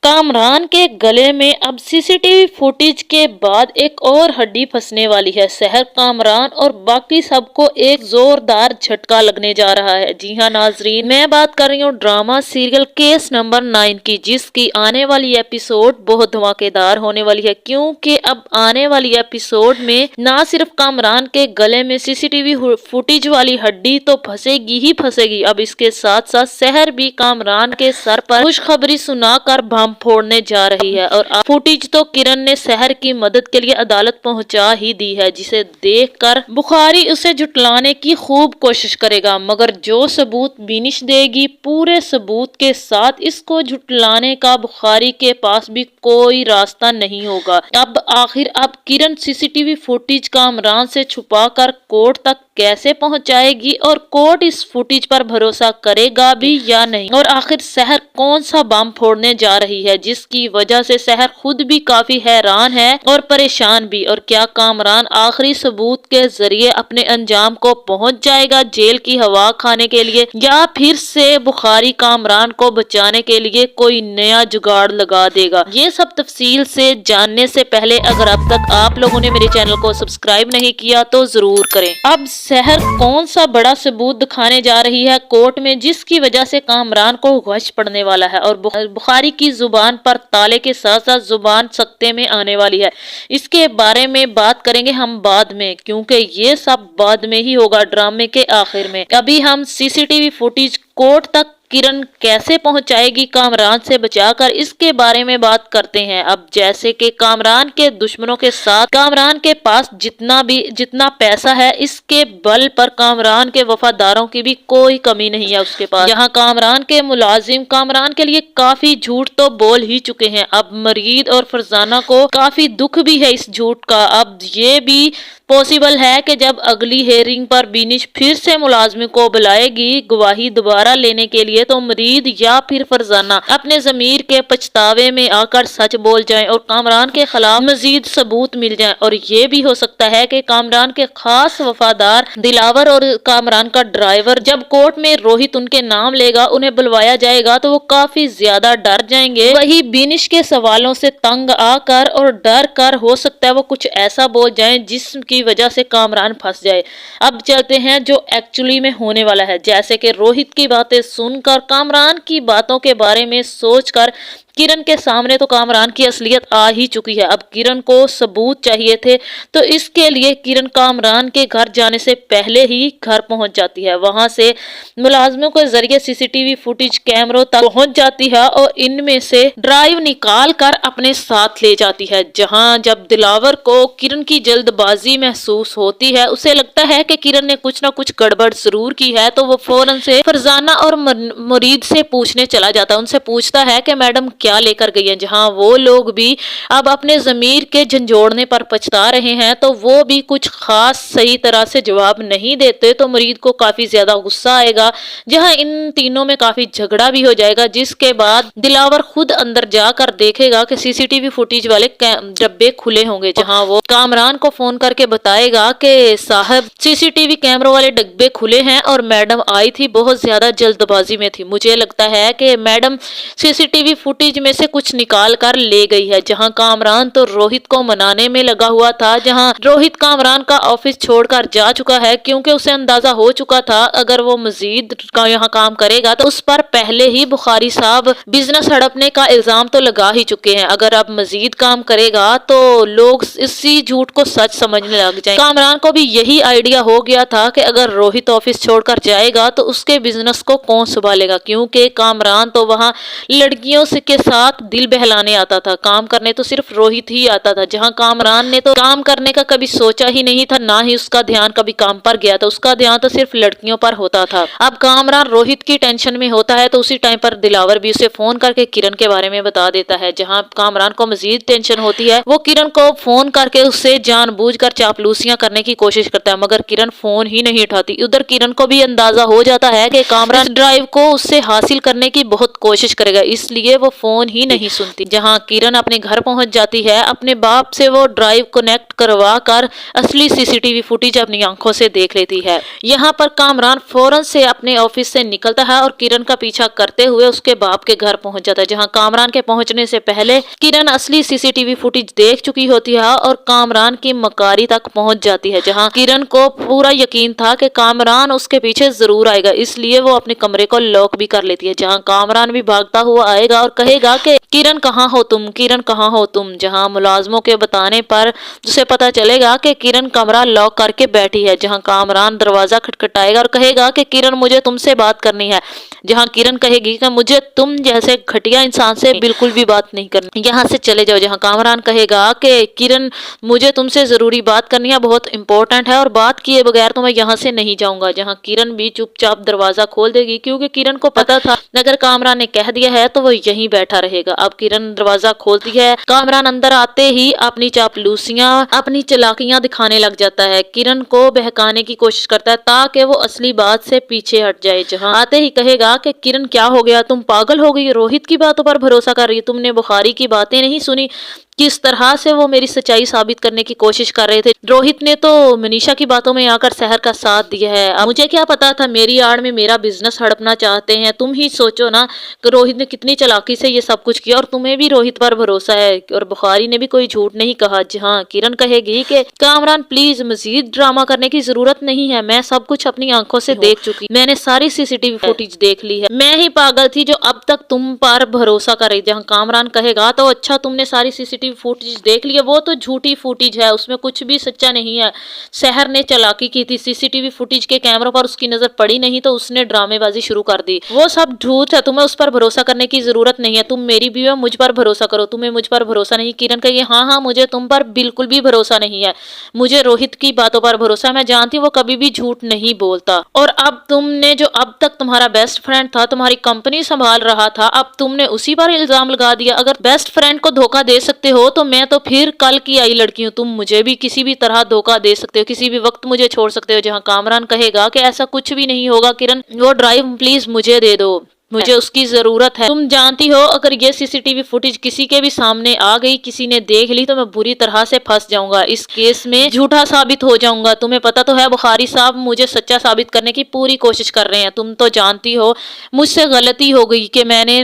कामरान के गले में अब सीसीटीवी फुटेज के बाद एक और हड्डी फंसने वाली है। शहर, कामरान और बाकी सबको एक जोरदार झटका लगने जा रहा है। जी हां नाजरीन, मैं बात कर रही हूँ ड्रामा सीरियल केस नंबर 9 की, जिसकी आने वाली एपिसोड बहुत धमाकेदार होने वाली है। क्योंकि अब आने वाली एपिसोड में ना सिर्फ कामरान के गले में सीसीटीवी फुटेज वाली हड्डी तो फंसेगी ही फंसेगी, अब इसके साथ साथ शहर भी कामरान के सर पर खुशखबरी सुनाकर बम फोड़ने जा रही है। और फुटेज तो किरण ने शहर की मदद के लिए अदालत पहुंचा ही दी है, जिसे देखकर बुखारी उसे जुटलाने की खूब कोशिश करेगा, मगर जो सबूत बिनिश देगी पूरे सबूत के साथ इसको जुटलाने का बुखारी के पास भी कोई रास्ता नहीं होगा। अब किरण सीसीटीवी फुटेज कामरान से छुपाकर कोर्ट तक कैसे पहुंचाएगी और कोर्ट इस फुटेज पर भरोसा करेगा भी या नहीं, और आखिर शहर कौन सा बम फोड़ने जा रही है जिसकी वजह से शहर खुद भी काफी हैरान है और परेशान भी। और क्या कामरान आखिरी सबूत के जरिए अपने अंजाम को पहुंच जाएगा जेल की हवा खाने के लिए, या फिर से बुखारी कामरान को बचाने के लिए कोई नया जुगाड़ लगा देगा। ये सब तफसील से जानने से पहले अगर अब तक आप लोगों ने मेरे चैनल को सब्सक्राइब नहीं किया तो जरूर करें। अब शहर कौन सा बड़ा सबूत दिखाने जा रही है कोर्ट में जिसकी वजह से कामरान को गश पड़ने वाला है, और बुखारी की जुबान पर ताले के साथ साथ जुबान सख्ते में आने वाली है। इसके बारे में बात करेंगे हम बाद में, क्योंकि ये सब बाद में ही होगा ड्रामे के आखिर में। अभी हम सीसीटीवी फुटेज कोर्ट तक किरण कैसे पहुंचाएगी कामरान से बचाकर, इसके बारे में बात करते हैं। अब जैसे कि कामरान के दुश्मनों के साथ कामरान के पास जितना पैसा है, इसके बल पर कामरान के वफादारों की भी कोई कमी नहीं है उसके पास। यहाँ कामरान के मुलाजिम कामरान के लिए काफी झूठ तो बोल ही चुके हैं। अब मरीद और फरजाना को काफी दुख भी है इस झूठ का। अब ये भी पॉसिबल है कि जब अगली हेयरिंग पर बिनिश फिर से मुलाजिम को बुलाएगी गवाही दोबारा लेने के लिए, तो मरीद या फिर फरजाना अपने जमीर के पछतावे में आकर सच बोल जाएं और कामरान के खिलाफ मजीद सबूत मिल जाएं। और ये भी हो सकता है कि कामरान के खास वफादार दिलावर और कामरान का ड्राइवर जब कोर्ट में रोहित उनके नाम लेगा, उन्हें बुलवाया जाएगा, तो वो काफी ज्यादा डर जाएंगे। वही बिनिश के सवालों से तंग आकर और डर कर हो सकता है वो कुछ ऐसा बोल जाए जिसकी वजह से कामरान फंस जाए। अब चलते हैं जो एक्चुअली में होने वाला है। जैसे कि रोहित की बातें सुनकर कामरान की बातों के बारे में सोचकर किरण के सामने तो कामरान की असलियत आ ही चुकी है। अब किरण को सबूत चाहिए थे, तो इसके लिए किरण कामरान के घर जाने से पहले ही घर पहुंच जाती है। वहां से मुलाजमों के जरिए सीसीटीवी फुटेज कैमरों तक पहुंच जाती है और इनमें से ड्राइव निकाल कर अपने साथ ले जाती है। जहां जब दिलावर को किरण की जल्दबाजी महसूस होती है, उसे लगता है कि किरण ने कुछ ना कुछ गड़बड़ जरूर की है, तो वो फौरन से फरजाना और मुरीद से पूछने चला जाता है। उनसे पूछता है कि मैडम क्या लेकर गई है। जहां वो लोग भी अब अपने जमीर के झंझोड़ने पर पछता रहे हैं, तो वो भी कुछ खास सही तरह से जवाब नहीं देते, तो मुरीद को काफी ज्यादा गुस्सा आएगा। जहां इन तीनों में काफी झगड़ा भी हो जाएगा, जिसके बाद दिलावर खुद अंदर जाकर देखेगा कि सीसीटीवी फुटेज वाले डब्बे खुले होंगे। जहां वो कामरान को फोन करके बताएगा कि साहब सीसीटीवी कैमरों वाले डब्बे खुले हैं और मैडम आई थी, बहुत ज्यादा जल्दबाजी में थी, मुझे लगता है कि मैडम सीसीटीवी फुटेज में से कुछ निकाल कर ले गई है। जहां कामरान तो रोहित को मनाने में लगा हुआ था, जहां रोहित कामरान का ऑफिस छोड़कर जा चुका है, क्योंकि उसे अंदाजा हो चुका था अगर वो मजीद यहाँ काम करेगा तो उस पर पहले ही बुखारी साहब बिजनेस हड़पने का इल्जाम तो लगा ही चुके हैं। अगर अब मजीद काम करेगा तो लोग इसी झूठ को सच समझने लग जाएंगे। कामरान को भी यही आइडिया हो गया था कि अगर रोहित ऑफिस छोड़कर जाएगा तो उसके बिजनेस को कौन संभालेगा, क्योंकि कामरान तो वहाँ लड़कियों से के साथ दिल बहलाने आता था, काम करने तो सिर्फ रोहित ही आता था। जहां कामरान ने तो काम करने का कभी सोचा ही नहीं था, ना ही उसका ध्यान कभी काम पर गया था, उसका ध्यान तो सिर्फ लड़कियों पर होता था। अब कामरान रोहित की टेंशन में होता है, तो उसी टाइम पर दिलावर भी उसे फोन करके किरण के बारे में बता देता है। जहां कामरान को मजीद टेंशन होती है, वो किरण को फोन करके उससे जानबूझकर चापलूसियां करने की कोशिश करता है, मगर किरण फोन ही नहीं उठाती। उधर किरण को भी अंदाजा हो जाता है कि कामरान ड्राइव को उससे हासिल करने की बहुत कोशिश करेगा, इसलिए वो फोन फोन ही नहीं सुनती। जहां किरण अपने घर पहुंच जाती है, अपने बाप से वो ड्राइव कनेक्ट करवा कर असली सीसीटीवी फुटेज अपनी आंखों से देख लेती है। यहाँ पर कामरान फौरन से अपने ऑफिस से निकलता है और किरण का पीछा करते हुए उसके बाप के घर पहुंच जाता है। जहां कामरान के पहुंचने से पहले किरण असली सीसीटीवी फुटेज देख चुकी होती है और कामरान की मकारी तक पहुंच जाती है। जहां किरण को पूरा यकीन था कि कामरान उसके पीछे जरूर आएगा, इसलिए वो अपने कमरे को लॉक भी कर लेती है। जहां कामरान भी भागता हुआ आएगा और कहेगा कि किरण कहाँ हो तुम, किरण कहाँ हो तुम। जहां मुलाजमों के बताने पर उसे पता चलेगा कि किरण कमरा लॉक करके बैठी है। जहां कामरान दरवाजा खटखटाएगा और कहेगा कि किरण मुझे तुमसे बात करनी है। जहां किरण कहेगी कि मुझे तुम जैसे घटिया इंसान से बिल्कुल भी बात नहीं करनी, यहाँ से चले जाओ। जहां कामरान कहेगा कि किरण मुझे तुमसे जरूरी बात करनी है, बहुत इंपॉर्टेंट है और बात किए बगैर तो मैं यहाँ से नहीं जाऊंगा। जहां किरण भी चुपचाप दरवाजा खोल देगी, क्योंकि किरण को पता था अगर कामरान ने कह दिया है तो वो यहीं बैठा रहेगा। अब किरण दरवाजा खोलती है। कामरान अंदर आते ही अपनी चापलूसियां, अपनी चालाकियां दिखाने लग जाता है। किरण को बहकाने की कोशिश करता है ताकि वो असली बात से पीछे हट जाए। जहां आते ही कहेगा कि किरण क्या हो गया, तुम पागल हो गई, रोहित की बातों पर भरोसा कर रही है, तुमने बुखारी की बातें नहीं सुनी, किस तरह से वो मेरी सच्चाई साबित करने की कोशिश कर रहे थे। रोहित ने तो मनीषा की बातों में आकर सहर का साथ दिया है। अब मुझे क्या पता था मेरी आड़ में मेरा बिजनेस हड़पना चाहते हैं। तुम ही सोचो ना कि रोहित ने कितनी चालाकी से ये सब कुछ किया और तुम्हें भी रोहित पर भरोसा है और बुखारी ने भी कोई झूठ नहीं कहा। जहाँ किरण कहेगी कि कामरान प्लीज मजीद ड्रामा करने की जरूरत नहीं है, मैं सब कुछ अपनी आंखों से देख चुकी, मैंने सारी सीसीटीवी फुटेज देख ली है, मैं ही पागल थी जो अब तक तुम पर भरोसा कर रही। जहाँ कामरान कहेगा तो अच्छा तुमने सारी सीसीटीवी फुटेज देख लिया, वो तो झूठी फुटेज है, उसमें कुछ भी सच्चा नहीं है। शहर ने चालाकी की थी, सीसीटीवी फुटेज के कैमरों पर उसकी नजर पड़ी नहीं तो उसने ड्रामेबाजी शुरू कर दी, वो सब झूठ है, तुम्हें उस पर भरोसा करने की जरूरत नहीं है, तुम मेरी भी हो, मुझ पर भरोसा करो, तुम्हें मुझ पर भरोसा नहीं। किरण कहिए हाँ हाँ मुझे तुम पर बिल्कुल भी भरोसा नहीं है, मुझे रोहित की बातों पर भरोसा है, मैं जानती हूँ वो कभी भी झूठ नहीं बोलता। और अब तुमने जो अब तक तुम्हारा बेस्ट फ्रेंड था, तुम्हारी कंपनी संभाल रहा था, अब तुमने उसी पर इल्जाम लगा दिया। अगर बेस्ट फ्रेंड को धोखा दे सकते हो तो मैं तो फिर कल की आई लड़की हूँ, तुम मुझे भी किसी भी तरह धोखा दे सकते हो, किसी भी वक्त मुझे छोड़ सकते हो। जहाँ कामरान कहेगा कि ऐसा कुछ भी नहीं होगा किरण, वो ड्राइव प्लीज मुझे दे दो, मुझे उसकी जरूरत है। तुम जानती हो अगर ये सीसीटीवी फुटेज किसी के भी सामने आ गई, किसी ने देख ली तो मैं बुरी तरह से फंस जाऊंगा, इस केस में झूठा साबित हो जाऊंगा। तुम्हें पता तो है बुखारी साहब मुझे सच्चा साबित करने की पूरी कोशिश कर रहे हैं। तुम तो जानती हो मुझसे गलती हो गई कि मैंने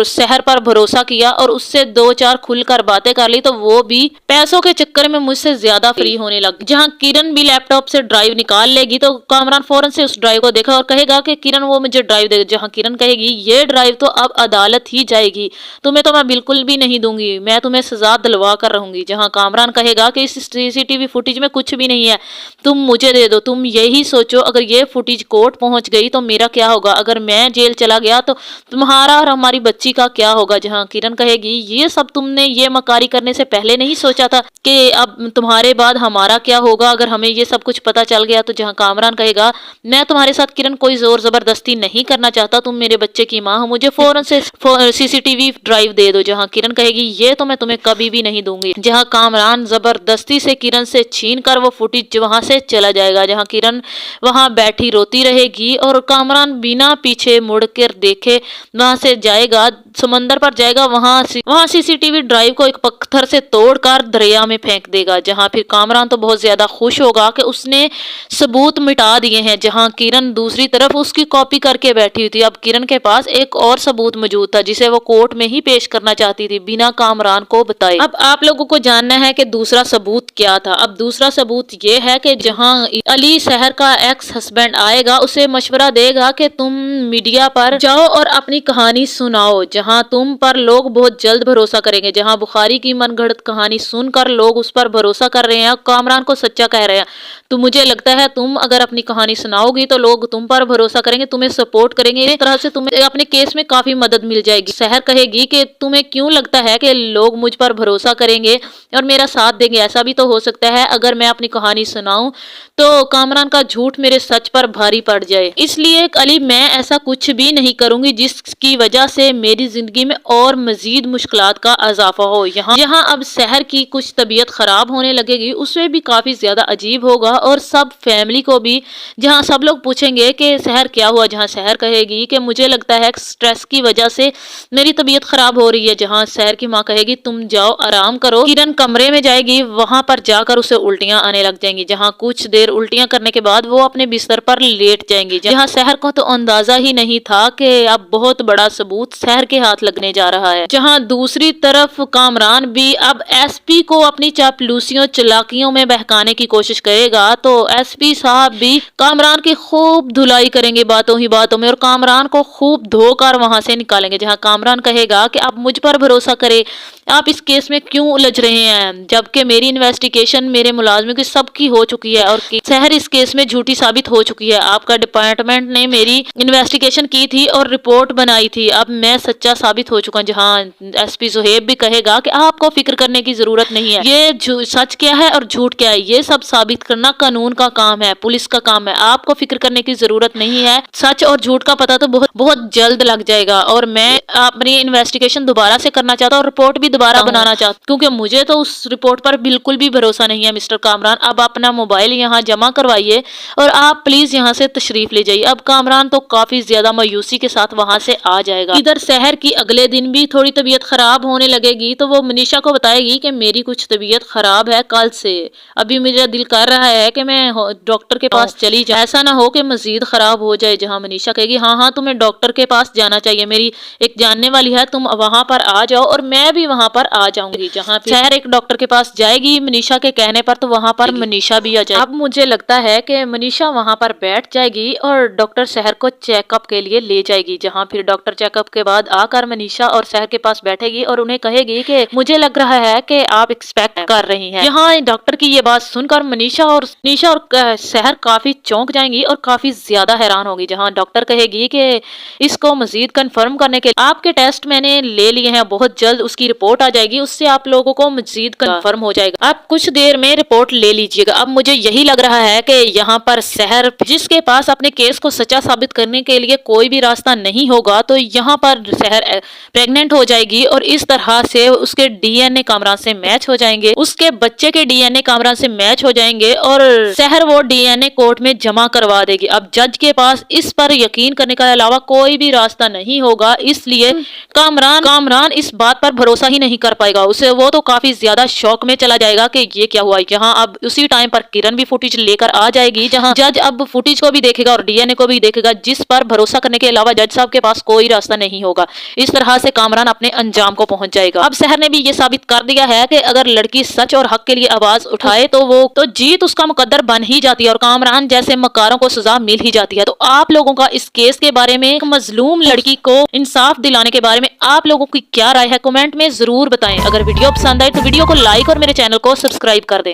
शहर पर भरोसा किया और उससे दो चार खुलकर बातें कर ली, तो वो भी पैसों के चक्कर में मुझसे ज्यादा फ्री होने लगी। जहाँ किरण भी लैपटॉप से ड्राइव निकाल लेगी तो कामरान फौरन से उस ड्राइव को देखा और कहेगा कि किरण वो मुझे ड्राइव दे। जहाँ किरण कहेगी ये ड्राइव तो अब अदालत ही जाएगी, तुम्हें तो मैं बिल्कुल भी नहीं दूंगी, मैं तुम्हें सजा दिलवा कर रहूंगी। जहां कामरान कहेगा कि इस सीसीटीवी फुटेज में कुछ भी नहीं है, तुम मुझे दे दो। तुम यही सोचो अगर ये फुटेज कोर्ट पहुंच गई तो मेरा क्या होगा, अगर मैं जेल चला गया तो तुम्हारा और हमारी बच्ची का क्या होगा। जहां किरण कहेगी ये सब तुमने ये मकारी करने से पहले नहीं सोचा था कि अब तुम्हारे बाद हमारा क्या होगा अगर हमें ये सब कुछ पता चल गया। तो जहां कामरान कहेगा मैं तुम्हारे साथ किरण कोई जोर जबरदस्ती नहीं करना चाहता, तुम मेरे बच्चे की माँ हो, मुझे फौरन से सीसीटीवी ड्राइव दे दो। जहां किरण कहेगी ये तो मैं तुम्हें कभी भी नहीं दूंगी। जहां कामरान जबरदस्ती से किरण से छीन कर वो फुटेज वहां से चला जाएगा। जहां किरण वहां बैठी रोती रहेगी और कामरान बिना पीछे मुड़कर देखे वहां से जाएगा, समंदर पर जाएगा, वहां सीसीटीवी ड्राइव को एक पत्थर से तोड़कर दरिया में फेंक देगा। जहां फिर कामरान तो बहुत ज्यादा खुश होगा कि उसने सबूत मिटा दिए हैं। जहां किरण दूसरी तरफ उसकी कॉपी करके बैठी हुई थी, अब किरण के पास एक और सबूत मौजूद था जिसे वो कोर्ट में ही पेश करना चाहती थी बिना कामरान को बताए। अब आप लोगों को जानना है कि दूसरा सबूत क्या था। अब दूसरा सबूत ये है कि जहां अली शहर का एक्स हस्बैंड आएगा उसे मशवरा देगा कि तुम मीडिया पर जाओ और अपनी कहानी सुनाओ, जहां तुम पर लोग बहुत जल्द भरोसा करेंगे। जहां बुखारी की मनगढ़ंत कहानी सुनकर लोग उस पर भरोसा कर रहे हैं, कामरान को सच्चा कह रहे हैं, तो मुझे लगता है तुम अगर अपनी कहानी सुनाओगी तो लोग तुम पर भरोसा करेंगे, तुम्हें सपोर्ट करेंगे, इस तरह से तुम्हें अपने केस में काफी मदद मिल जाएगी। शहर कहेगी कि तुम्हें क्यों लगता है कि लोग मुझ पर भरोसा करेंगे और मेरा साथ देंगे, ऐसा भी तो हो सकता है अगर मैं अपनी कहानी सुनाऊं तो कामरान का झूठ मेरे सच पर भारी पड़ जाए। इसलिए अली मैं ऐसा कुछ भी नहीं करूंगी जिसकी वजह से मेरी زندگی میں اور مزید مشکلات کا اضافہ ہو۔ یہاں اب سحر کی کچھ طبیعت خراب ہونے لگے گی، اس میں بھی کافی زیادہ عجیب ہوگا اور سب فیملی کو بھی، جہاں سب لوگ پوچھیں گے کہ سحر کیا ہوا، جہاں سحر کہے گی کہ مجھے لگتا ہے سٹریس کی وجہ سے میری طبیعت خراب ہو رہی ہے، جہاں سحر کی ماں کہے گی تم جاؤ آرام کرو، کرن کمرے میں جائے گی، وہاں پر جا کر اسے الٹیاں آنے لگ جائیں گی، جہاں کچھ دیر الٹیاں کرنے کے بعد وہ اپنے بستر پر لیٹ جائیں گی، جہاں سحر کو تو اندازہ ہی نہیں تھا کہ اب بہت بڑا ثبوت سحر کے ہاتھ لگنے جا رہا ہے۔ جہاں دوسری طرف کامران بھی اب ایس پی کو اپنی چاپلوسیوں چلاکیوں میں بہکانے کی کوشش کرے گا، تو ایس پی صاحب بھی کامران کی خوب دھلائی کریں گے باتوں ہی باتوں میں، اور کامران کو خوب دھو کر وہاں سے نکالیں گے، جہاں کامران کہے گا کہ آپ مجھ پر بھروسہ کرے، آپ اس کیس میں کیوں الجھ رہے ہیں، جبکہ میری انویسٹیگیشن میرے ملازموں کی سب کی ہو چکی ہے اور سحر اس کیس میں جھوٹی ثابت ہو چکی ہے، آپ کا ڈپارٹمنٹ نے میری انویسٹیگیشن کی تھی اور رپورٹ بنائی تھی، اب میں سچا ثابت ہو چکا ہوں۔ جہاں ایس پی زہیب بھی کہے گا کہ آپ کو فکر کرنے کی ضرورت نہیں ہے، یہ سچ کیا ہے اور جھوٹ کیا ہے یہ سب ثابت کرنا قانون کا کام ہے، پولیس کا کام ہے، آپ کو فکر کرنے کی ضرورت نہیں ہے، سچ اور جھوٹ کا پتہ تو بہت جلد لگ جائے گا، اور میں اپنی انویسٹیگیشن دوبارہ سے کرنا چاہتا ہوں اور رپورٹ بھی دوبارہ بنانا چاہتا ہوں، کیونکہ مجھے تو اس رپورٹ پر بالکل بھی بھروسہ نہیں ہے۔ مسٹر کامران اب اپنا موبائل یہاں جمع کروائیے اور آپ پلیز یہاں سے تشریف لے جائیے۔ اب کامران تو کافی زیادہ مایوسی کے ساتھ وہاں سے آ جائے گا۔ ادھر سحر کی اگلے دن بھی تھوڑی طبیعت خراب ہونے لگے گی تو وہ منیشا کو بتائے گی کہ میری کچھ طبیعت خراب ہے کل سے، ابھی میرا دل کر رہا ہے کہ میں ڈاکٹر کے پاس چلی جائے، ایسا نہ ہو کہ مزید خراب ہو جائے۔ جہاں منیشا کہے گی ہاں تمہیں ڈاکٹر کے پاس جانا چاہیے، میری ایک جاننے والی ہے، تم وہاں پر آ جاؤ اور میں بھی وہاں پر آ جاؤں گی۔ جہاں سحر ایک ڈاکٹر کے پاس جائے گی منیشا کے کہنے پر، تو وہاں پر منیشا بھی آ جائے گی۔ اب مجھے لگتا ہے کہ منیشا وہاں پر بیٹھ جائے گی اور ڈاکٹر سحر کو چیک اپ کے لیے لے جائے گی، جہاں پھر ڈاکٹر چیک اپ کے بعد آ کر منیشا اور سحر کے پاس بیٹھے گی اور انہیں کہے گی کہ مجھے لگ رہا ہے کہ آپ ایکسپیکٹ کر رہی ہیں۔ یہاں ڈاکٹر کی یہ بات سن کر منیشا اور سحر کافی چونک جائیں گی اور کافی زیادہ حیران ہوگی، جہاں ڈاکٹر کہے گی کہ اس کو مزید کنفرم کرنے کے آپ کے ٹیسٹ میں نے لے لیے ہیں، بہت جلد اس کی رپورٹ آ جائے گی، اس سے آپ لوگوں کو مزید کنفرم ہو جائے گا، آپ کچھ دیر میں رپورٹ لے لیجئے گا۔ اب مجھے یہی لگ رہا ہے کہ یہاں پر سحر جس کے پاس اپنے کیس کو سچا ثابت کرنے کے لیے کوئی بھی راستہ نہیں ہوگا، تو یہاں پر سحر پریگننٹ ہو جائے گی اور اس طرح سے اس کے ڈی این اے کامران سے میچ ہو جائیں گے، اس کے بچے کے ڈی این اے کامران سے میچ ہو جائیں گے اور سحر وہ ڈی این اے کورٹ میں جمع کروا دے گی۔ اب جج کے پاس اس پر یقین کرنے کے علاوہ کوئی بھی راستہ نہیں ہوگا، اس لیے کامران اس بات پر بھروسہ ہی نہیں کر پائے گا، وہ تو کافی زیادہ شوق میں چلا جائے گا کہ یہ کیا ہوا۔ یہاں اب اسی ٹائم پر کرن بھی فوٹیج لے کر آ جائے گی، جہاں جج اب فوٹیج کو بھی دیکھے گا اور ڈی این اے کو بھی دیکھے گا، جس پر بھروسہ کرنے کے علاوہ جج صاحب کے پاس کوئی راستہ نہیں ہوگا۔ اس طرح سے کامران اپنے انجام کو پہنچ جائے گا۔ اب سحر نے بھی یہ ثابت کر دیا ہے کہ اگر لڑکی سچ اور حق کے لیے آواز اٹھائے تو جیت اس کا مقدر بن ہی جاتی ہے اور کامران جیسے مکاروں کو سزا مل ہی جاتی ہے۔ تو آپ لوگوں کا اس کیس کے بارے میں، مظلوم لڑکی کو انصاف دلانے کے بارے میں آپ لوگوں کی کیا رائے ہے، کمنٹ میں ضرور بتائیں۔ اگر ویڈیو پسند آئے تو ویڈیو کو لائک اور میرے چینل کو سبسکرائب کر دیں۔